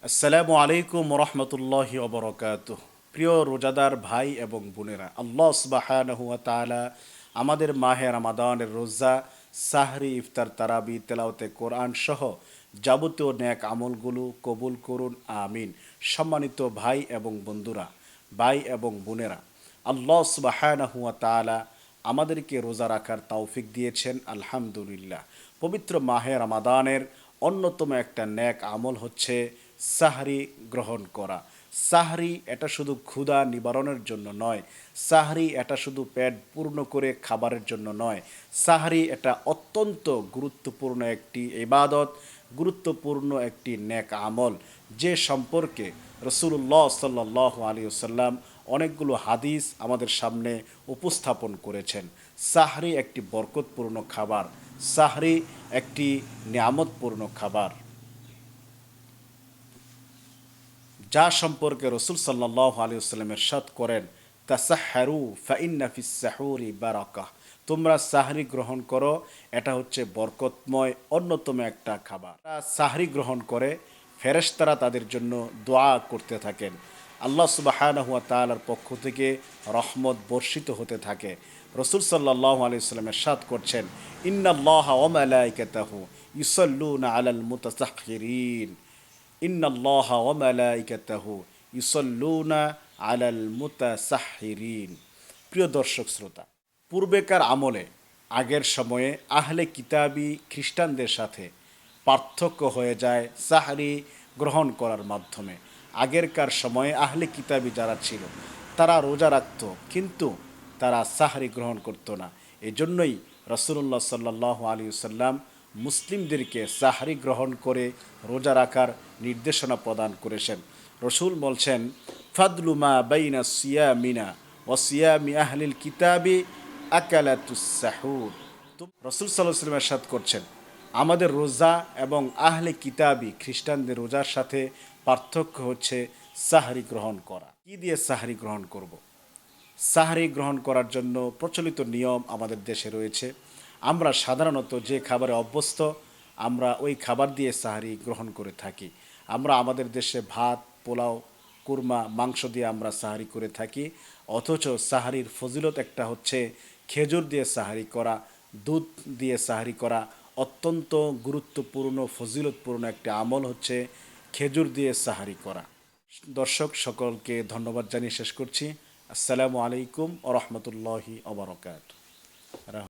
আসসালামু আলাইকুম রহমতুল্লাহি অবরকাতুহ। প্রিয় রোজাদার ভাই এবং বোনেরা, আল্লাহ সুবহানাহু ওয়া তাআলা আমাদের মাহে রমাদানের রোজা, সাহরি, ইফতার, তারাবি, তেলাওয়াতে কোরআন সহ যাবতীয় নেক আমলগুলো কবুল করুন, আমিন। সম্মানিত ভাই এবং বন্ধুরা, ভাই এবং বোনেরা, আল্লাহ সুবহানাহু ওয়া তাআলা আমাদেরকে রোজা রাখার তৌফিক দিয়েছেন, আলহামদুলিল্লাহ। পবিত্র মাহে রমাদানের অন্যতম একটা নেক আমল হচ্ছে সাহরি গ্রহণ করা। সাহরি এটা শুধু ক্ষুধা নিবারণের জন্য নয়, সাহরি এটা শুধু পেট পূর্ণ করে খাবারের জন্য নয়, সাহরি এটা অত্যন্ত গুরুত্বপূর্ণ একটি ইবাদত, গুরুত্বপূর্ণ একটি নেক আমল, যে সম্পর্কে রসুল্লাহ সাল্লাহ আলী সাল্লাম অনেকগুলো হাদিস আমাদের সামনে উপস্থাপন করেছেন। সাহরি একটি বরকতপূর্ণ খাবার, সাহরি একটি নিয়ামতপূর্ণ খাবার, যা সম্পর্কে রসুল সাল্লাহ আলী সাল্লাম ইরশাদ করেন, তাসাহহারু ফাইন্না ফিস সাহুরি বারাকাহ। তোমরা সাহরি গ্রহণ করো, এটা হচ্ছে বরকতময় অন্যতম একটা খাবার। তারা সাহরি গ্রহণ করে, ফেরেশতারা তাদের জন্য দোয়া করতে থাকেন, আল্লাহ সুবহানাহু ওয়া তাআলার পক্ষ থেকে রহমত বর্ষিত হতে থাকে। রসুল সাল্লাল্লাহু আলাইহি ওয়াসাল্লাম ইরশাদ করছেন, ইন্নাল্লাহা ওয়া মালাইকাতাহু ইউসাল্লুনা আলাল মুতাসাহহিরিন, ইন্নাল্লাহা ওয়া মালাইকাতাহু ইউসাল্লুনা আলাল মুতাসাহহিরিন। প্রিয় দর্শক শ্রোতা, পূর্বেকার আমলে, আগের সময়ে আহলে কিতাবি খ্রিস্টানদের সাথে পার্থক্য হয়ে যায় সাহরি গ্রহণ করার মাধ্যমে। আগেরকার সময়ে আহলে কিতাবি যারা ছিল, তারা রোজা রাখত, কিন্তু তারা সাহরি গ্রহণ করত না। এজন্যই রাসূলুল্লাহ সাল্লাল্লাহু আলাইহি ওয়াসাল্লাম মুসলিমদেরকে সাহরি গ্রহণ করে রোজা রাখার নির্দেশনা প্রদান করেছেন। রসুল বলছেন, ফাদলু মা বাইনা সিয়ামিনা ও সিয়ামি আহলিল কিতাবি আকালাতুস সাহুর। তো রসুল সাল্লাহ সাল্লাম ইরশাদ করছেন, আমাদের রোজা এবং আহলে কিতাবি খ্রিস্টানদের রোজার সাথে পার্থক্য হচ্ছে সাহরি গ্রহণ করা। কি দিয়ে সাহরি গ্রহণ করব? সাহরি গ্রহণ করার জন্য প্রচলিত নিয়ম আমাদের দেশে রয়েছে। আমরা সাধারণত যে খাবারে অভ্যস্ত, আমরা ওই খাবার দিয়ে সাহরি গ্রহণ করে থাকি। আমরা আমাদের দেশে ভাত, পোলাও, কুরমা, মাংস দিয়ে আমরা সাহারি করে থাকি। অথচ সাহারির ফজিলত একটা হচ্ছে খেজুর দিয়ে সাহারি করা, দুধ দিয়ে সাহারি করা। অত্যন্ত গুরুত্বপূর্ণ ফজিলতপূর্ণ একটা আমল হচ্ছে খেজুর দিয়ে সাহারি করা। দর্শক সকলকে ধন্যবাদ জানিয়ে শেষ করছি। আসসালামু আলাইকুম ওয়া রাহমাতুল্লাহি ওয়া বারাকাতুহু।